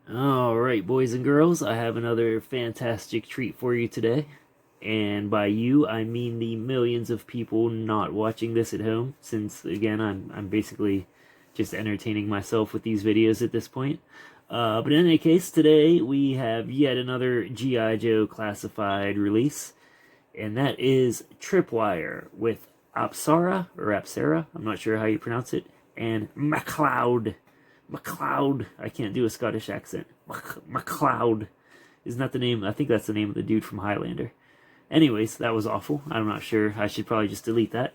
Alright, boys and girls, I have another fantastic treat for you today. And by you, I mean the millions of people not watching this at home, since, again, I'm basically just entertaining myself with these videos at this point. But in any case, today we have yet another G.I. Joe classified release, and that is Tripwire with Apsara, I'm not sure how you pronounce it, and MacLeod. I can't do a Scottish accent. MacLeod is not the name. I think that's the name of the dude from Highlander. Anyways, that was awful. I'm not sure. I should probably just delete that.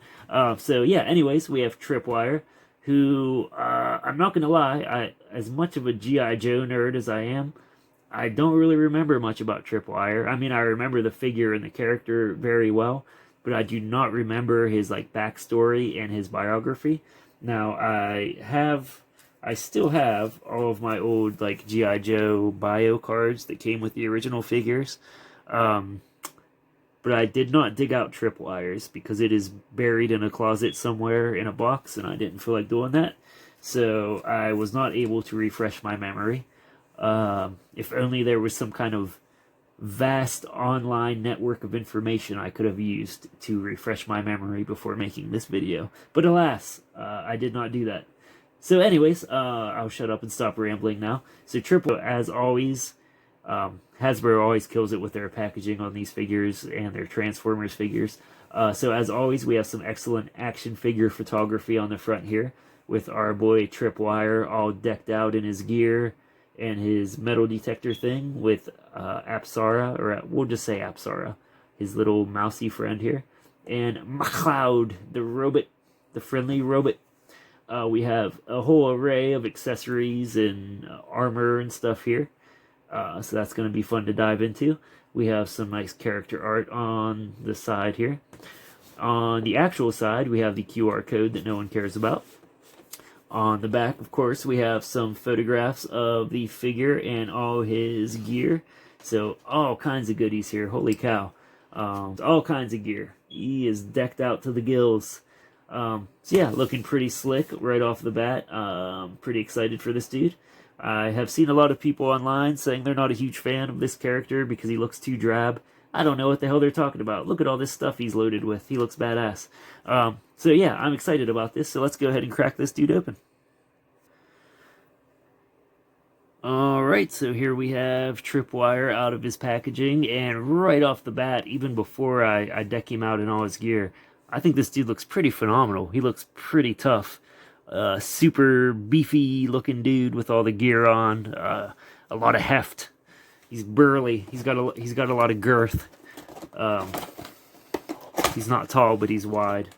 So yeah. Anyways, we have Tripwire, who I'm not gonna lie. As much of a GI Joe nerd as I am, I don't really remember much about Tripwire. I mean, I remember the figure and the character very well, but I do not remember his like backstory and his biography. Now I still have all of my old like GI Joe bio cards that came with the original figures, um, but I did not dig out Tripwires because it is buried in a closet somewhere in a box, and I didn't feel like doing that. So I was not able to refresh my memory. If only there was some kind of vast online network of information I could have used to refresh my memory before making this video. But alas, I did not do that. So anyways, I'll shut up and stop rambling now. So Triple, as always, Hasbro always kills it with their packaging on these figures and their Transformers figures. So as always, we have some excellent action figure photography on the front here, with our boy Tripwire all decked out in his gear and his metal detector thing, with Apsara, or we'll just say Apsara, his little mousy friend here, and MacLeod, the robot, the friendly robot. We have a whole array of accessories and armor and stuff here. So that's going to be fun to dive into. We have some nice character art on the side here. On the actual side, we have the QR code that no one cares about. On the back, of course, we have some photographs of the figure and all his gear. So all kinds of goodies here. Holy cow. All kinds of gear. He is decked out to the gills. So yeah, looking pretty slick right off the bat. Pretty excited for this dude. I have seen a lot of people online saying they're not a huge fan of this character because he looks too drab. I don't know what the hell they're talking about. Look at all this stuff he's loaded with. He looks badass. So yeah, I'm excited about this. So let's go ahead and crack this dude open. Alright, so here we have Tripwire out of his packaging, and right off the bat, even before I deck him out in all his gear, I think this dude looks pretty phenomenal. He looks pretty tough. Super beefy looking dude with all the gear on. A lot of heft. He's burly. He's got a lot of girth. He's not tall, but he's wide.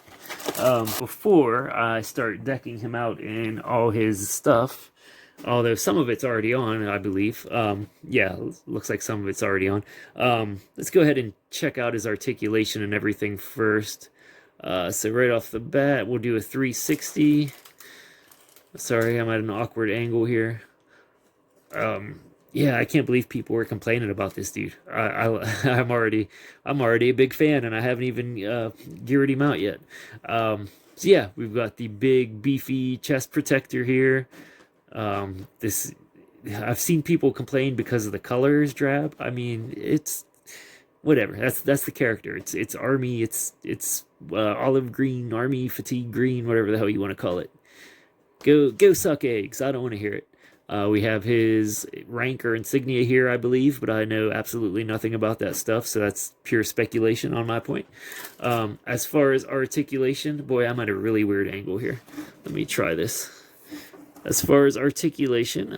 Before I start decking him out in all his stuff, although some of it's already on, I believe. Yeah, looks like some of it's already on. Let's go ahead and check out his articulation and everything first. So right off the bat, we'll do a 360. Sorry, I'm at an awkward angle here. Yeah, I can't believe people were complaining about this dude. I'm already a big fan, and I haven't even geared him out yet. So yeah, we've got the big beefy chest protector here. This, I've seen people complain because of the color is drab. I mean, it's whatever. That's the character. It's army. It's olive green, army fatigue green, whatever the hell you want to call it. Go suck eggs. I don't want to hear it. We have his rank or insignia here, I believe, but I know absolutely nothing about that stuff, so that's pure speculation on my point. As far as articulation, boy, I'm at a really weird angle here. Let me try this. As far as articulation,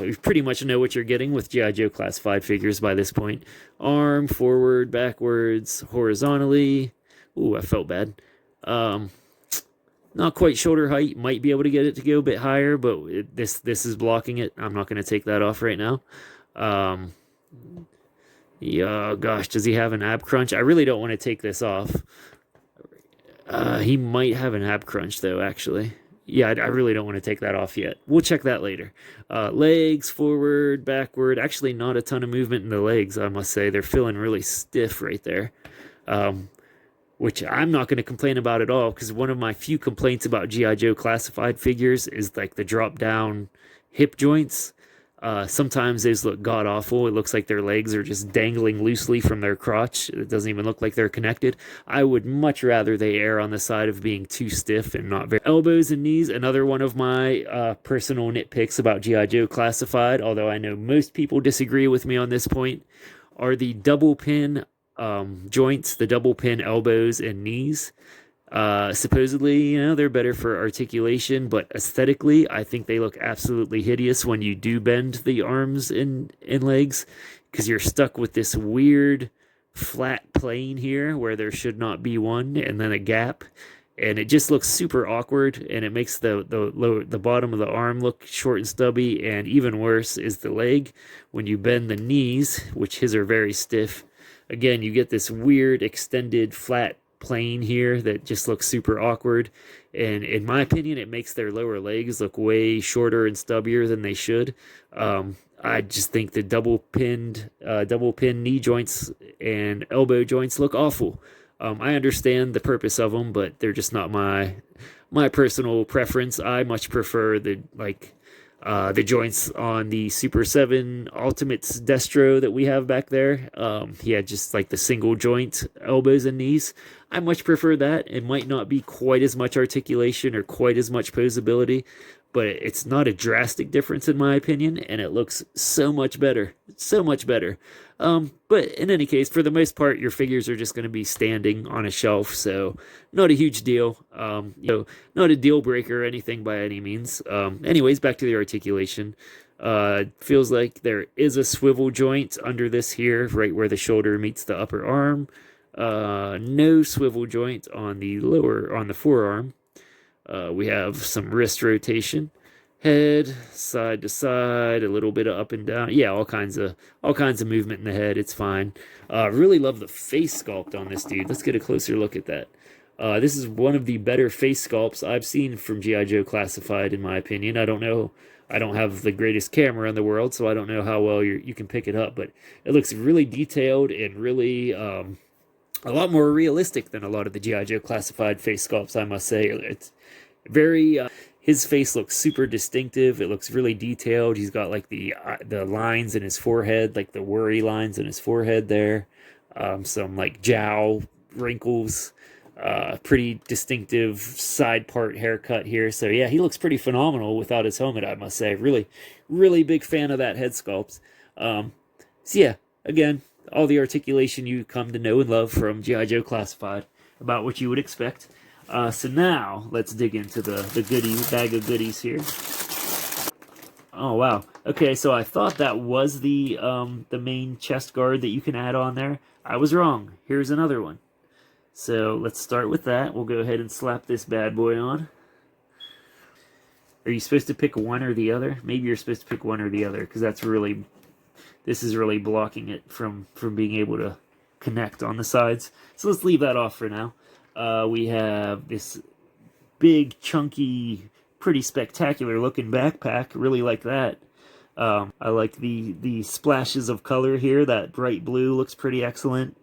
you pretty much know what you're getting with G.I. Joe classified figures by this point. Arm, forward, backwards, horizontally. Ooh, I felt bad. Not quite shoulder height. Might be able to get it to go a bit higher, but this is blocking it. I'm not going to take that off right now. Yeah, gosh, does he have an ab crunch? I really don't want to take this off. He might have an ab crunch, though, actually. Yeah, I really don't want to take that off yet. We'll check that later. Legs, forward, backward. Actually, not a ton of movement in the legs, I must say. They're feeling really stiff right there. Which I'm not going to complain about at all, because one of my few complaints about G.I. Joe classified figures is like the drop-down hip joints. Sometimes those look god awful. It looks like their legs are just dangling loosely from their crotch. It doesn't even look like they're connected. I would much rather they err on the side of being too stiff and not very. Elbows and knees, another one of my personal nitpicks about G.I. Joe Classified, although I know most people disagree with me on this point, are the double pin joints, the double pin elbows and knees. Supposedly, you know, they're better for articulation, but aesthetically, I think they look absolutely hideous when you do bend the arms and legs, because you're stuck with this weird flat plane here where there should not be one, and then a gap, and it just looks super awkward, and it makes the bottom of the arm look short and stubby. And even worse is the leg. When you bend the knees, which his are very stiff, again, you get this weird extended flat plane here that just looks super awkward, and in my opinion it makes their lower legs look way shorter and stubbier than they should. I just think the double pin knee joints and elbow joints look awful. I understand the purpose of them, but they're just not my personal preference. I much prefer the joints on the Super 7 Ultimates Destro that we have back there. He had just like the single joint elbows and knees. I much prefer that. It might not be quite as much articulation or quite as much posability, but it's not a drastic difference in my opinion, and it looks so much better. So much better. But in any case, for the most part, your figures are just going to be standing on a shelf, so not a huge deal. Not a deal breaker or anything by any means. Anyways, back to the articulation. Feels like there is a swivel joint under this here, right where the shoulder meets the upper arm. No swivel joint on the forearm. We have some wrist rotation, head side to side, a little bit of up and down. Yeah, all kinds of movement in the head. It's fine. Really love the face sculpt on this dude. Let's get a closer look at that. This is one of the better face sculpts I've seen from G.I. Joe Classified, in my opinion. I don't know. I don't have the greatest camera in the world, so I don't know how well you can pick it up, but it looks really detailed and really a lot more realistic than a lot of the G.I. Joe Classified face sculpts, I must say. It's very his face looks super distinctive. It looks really detailed. He's got like the lines in his forehead, like the worry lines in his forehead there. Some like jowl wrinkles. Pretty distinctive side part haircut here. So yeah, he looks pretty phenomenal without his helmet, I must say. Really, really big fan of that head sculpt. So yeah, again, all the articulation you come to know and love from G.I. Joe Classified, about what you would expect. So now, let's dig into the bag of goodies here. Oh, wow. Okay, so I thought that was the main chest guard that you can add on there. I was wrong. Here's another one. So let's start with that. We'll go ahead and slap this bad boy on. Are you supposed to pick one or the other? Maybe you're supposed to pick one or the other, because this is really blocking it from being able to connect on the sides. So let's leave that off for now. We have this big, chunky, pretty spectacular looking backpack. Really like that. I like the splashes of color here. That bright blue looks pretty excellent.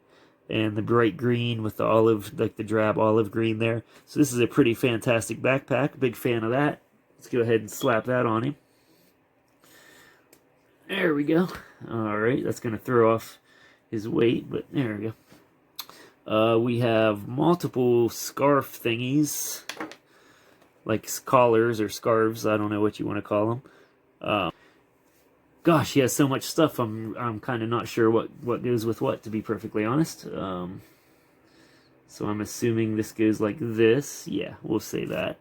And the bright green with the olive, like the drab olive green there. So this is a pretty fantastic backpack. Big fan of that. Let's go ahead and slap that on him. There we go. Alright, that's going to throw off his weight, but there we go. We have multiple scarf thingies, like collars or scarves. I don't know what you want to call them. Gosh, he has so much stuff. I'm kind of not sure what goes with what, to be perfectly honest. So I'm assuming this goes like this. Yeah, we'll say that.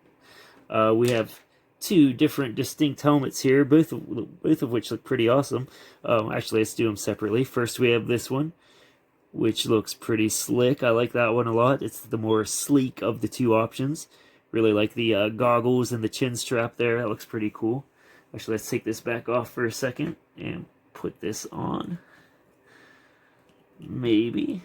We have two different distinct helmets here, both of which look pretty awesome. Actually, let's do them separately. First, we have this one, which looks pretty slick. I like that one a lot. It's the more sleek of the two options. Really like the goggles and the chin strap there. That looks pretty cool. Actually, let's take this back off for a second and put this on. Maybe.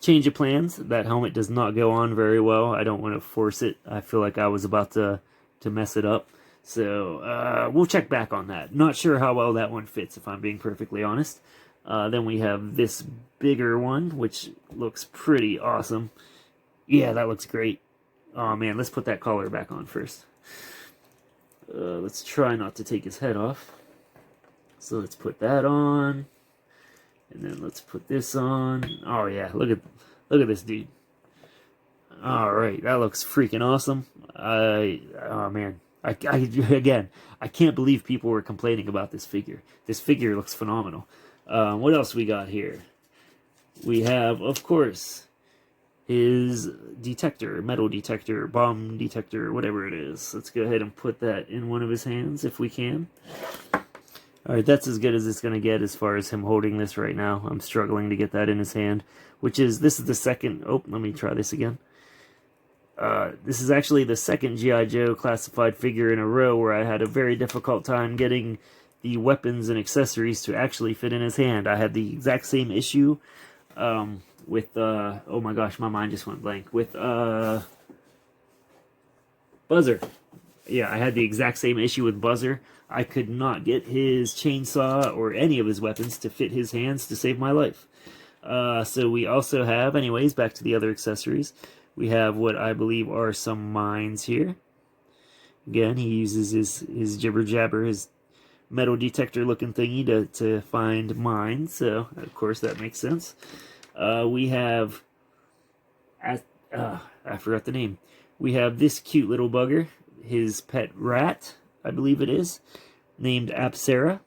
Change of plans. That helmet does not go on very well. I don't want to force it. I feel like I was about to mess it up. So we'll check back on that. Not sure how well that one fits, if I'm being perfectly honest. Then we have this bigger one, which looks pretty awesome. Yeah, that looks great. Oh man, let's put that collar back on first. Let's try not to take his head off. So let's put that on. And then let's put this on. Oh yeah, look at this dude. All right, that looks freaking awesome. Oh man, again, I can't believe people were complaining about this figure. This figure looks phenomenal. What else we got here? We have, of course, his detector, metal detector, bomb detector, whatever it is. Let's go ahead and put that in one of his hands if we can. Alright, that's as good as it's going to get as far as him holding this right now. I'm struggling to get that in his hand, this is the second, let me try this again. This is actually the second G.I. Joe classified figure in a row where I had a very difficult time getting the weapons and accessories to actually fit in his hand. I had the exact same issue with, oh my gosh, my mind just went blank, with Buzzer. Yeah, I had the exact same issue with Buzzer. I could not get his chainsaw or any of his weapons to fit his hands to save my life. So we also have, anyways, back to the other accessories. We have what I believe are some mines here. Again, he uses his jibber jabber, his metal detector looking thingy to find mines. So, of course, that makes sense. We have, I forgot the name. We have this cute little bugger, his pet rat, I believe it is, named Apsara.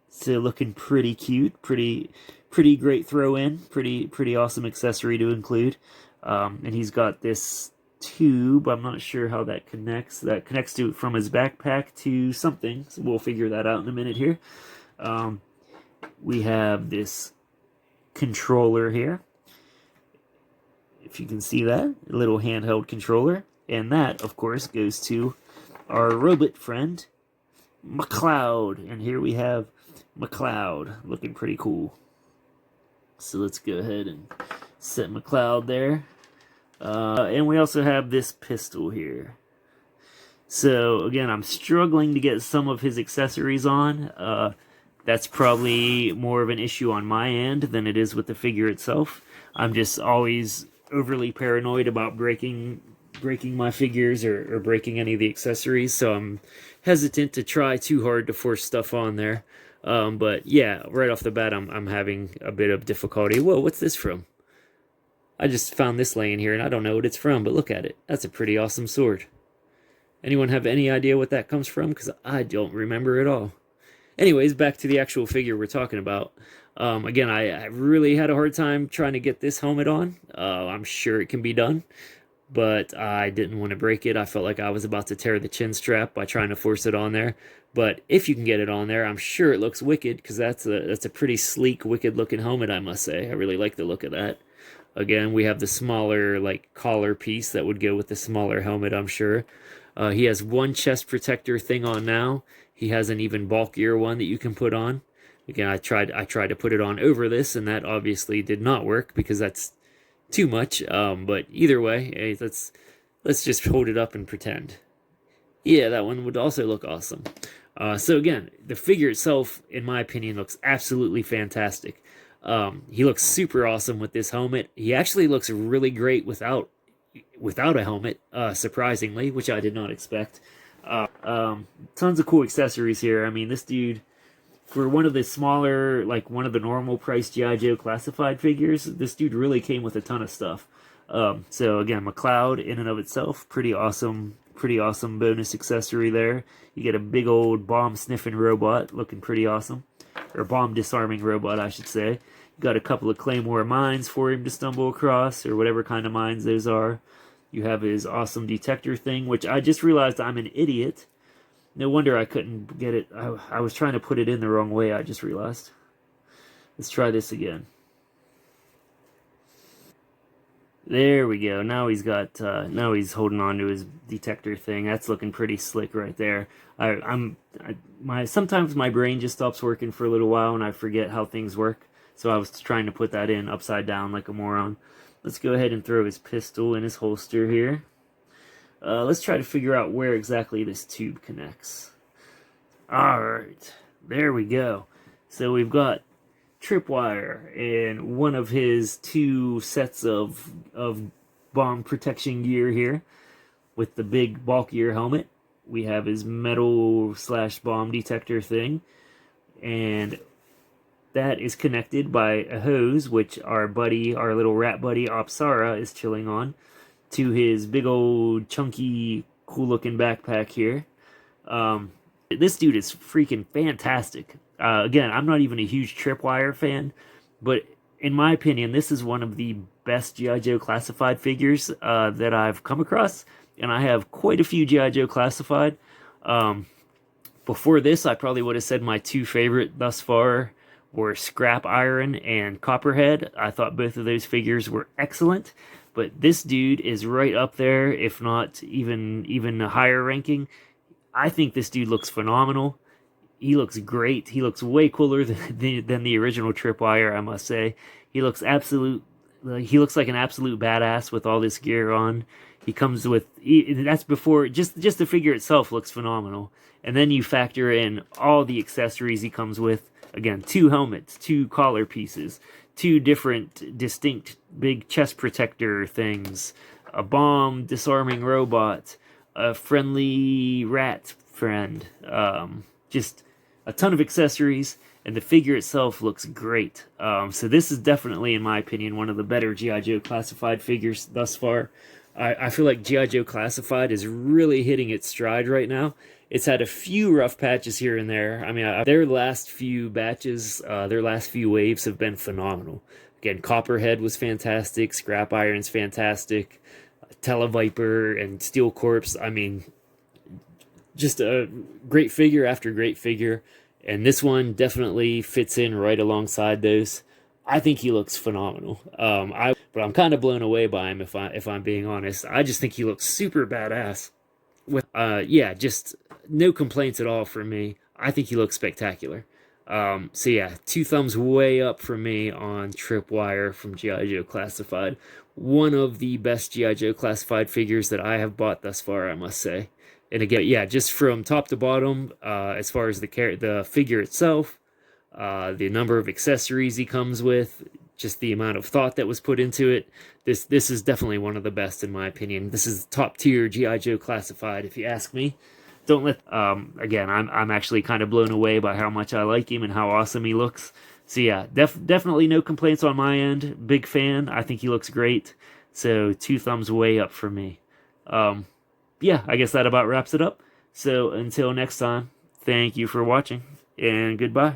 So looking pretty cute, pretty great throw in, pretty awesome accessory to include. And he's got this tube. I'm not sure how that connects. That connects to from his backpack to something. So we'll figure that out in a minute here. We have this controller here. If you can see that, a little handheld controller. And that, of course, goes to our robot friend, McCloud. And here we have McCloud, looking pretty cool. So let's go ahead and set McCloud there. And we also have this pistol here. So, again, I'm struggling to get some of his accessories on. That's probably more of an issue on my end than it is with the figure itself. I'm just always overly paranoid about breaking my figures or breaking any of the accessories, so I'm hesitant to try too hard to force stuff on there. But yeah, right off the bat, I'm having a bit of difficulty. Whoa, what's this from? I just found this laying here, and I don't know what it's from, but look at it. That's a pretty awesome sword. Anyone have any idea what that comes from? Because I don't remember at all. Anyways, back to the actual figure we're talking about. Again, I really had a hard time trying to get this helmet on. I'm sure it can be done, but I didn't want to break it. I felt like I was about to tear the chin strap by trying to force it on there. But if you can get it on there, I'm sure it looks wicked, because that's a pretty sleek, wicked-looking helmet, I must say. I really like the look of that. Again, we have the smaller, like, collar piece that would go with the smaller helmet, I'm sure. He has one chest protector thing on now. He has an even bulkier one that you can put on. Again, I tried to put it on over this, and that obviously did not work because that's too much. But either way, hey, let's just hold it up and pretend. Yeah, that one would also look awesome. So again, the figure itself, in my opinion, looks absolutely fantastic. He looks super awesome with this helmet. He actually looks really great without a helmet, surprisingly, which I did not expect. Tons of cool accessories here. I mean, this dude, for one of the smaller, like one of the normal price G.I. Joe classified figures, this dude really came with a ton of stuff. So again, McCloud in and of itself, pretty awesome bonus accessory there. You get a big old bomb sniffing robot looking pretty awesome, or bomb disarming robot, I should say. You got a couple of Claymore mines for him to stumble across, or whatever kind of mines those are. You have his awesome detector thing, which I just realized I'm an idiot. No wonder I couldn't get it. I was trying to put it in the wrong way, I just realized. Let's try this again. There we go. Now he's got, now he's holding on to his detector thing. That's looking pretty slick right there. Sometimes my brain just stops working for a little while and I forget how things work. So I was trying to put that in upside down like a moron. Let's go ahead and throw his pistol in his holster here. Let's try to figure out where exactly this tube connects. Alright, there we go. So we've got Tripwire and one of his two sets of bomb protection gear here with the big bulkier helmet. we have his metal slash bomb detector thing, and that is connected by a hose, which our little rat buddy Apsara is chilling on, to his big old chunky cool looking backpack here. This dude is freaking fantastic. Again, I'm not even a huge Tripwire fan, but in my opinion, this is one of the best G.I. Joe Classified figures that I've come across, and I have quite a few G.I. Joe Classified. Before this, I probably would have said my two favorite thus far were Scrap Iron and Copperhead. I thought both of those figures were excellent, but this dude is right up there, if not even a higher ranking. I think this dude looks phenomenal. He looks great. He looks way cooler than the original Tripwire, I must say. He looks like an absolute badass with all this gear on. He comes with, that's before, just the figure itself looks phenomenal. And then you factor in all the accessories he comes with. Again, 2 helmets, 2 collar pieces, 2 different distinct big chest protector things, a bomb disarming robot, a friendly rat friend, just a ton of accessories, and the figure itself looks great. So this is definitely, in my opinion, one of the better G.I. Joe Classified figures thus far. I feel like G.I. Joe Classified is really hitting its stride right now. It's had a few rough patches here and there. I mean, their last few batches, their last few waves have been phenomenal. Again, Copperhead was fantastic, Scrap Iron's fantastic, Televiper and Steel Corpse, I mean, just a great figure after great figure, and this one definitely fits in right alongside those. I think he looks phenomenal. But I'm kind of blown away by him if I'm being honest. I just think he looks super badass. With yeah, just no complaints at all from me. I think he looks spectacular. So yeah, 2 thumbs way up from me on Tripwire from G.I. Joe Classified. One of the best G.I. Joe Classified figures that I have bought thus far, I must say. And again, yeah, just from top to bottom, as far as the figure itself, the number of accessories he comes with, just the amount of thought that was put into it, this is definitely one of the best in my opinion. This is top tier G.I. Joe Classified, if you ask me. Don't let again, I'm actually kind of blown away by how much I like him and how awesome he looks. So yeah, definitely no complaints on my end. Big fan. I think he looks great. So 2 thumbs way up for me. Yeah, I guess that about wraps it up. So until next time, thank you for watching, and goodbye.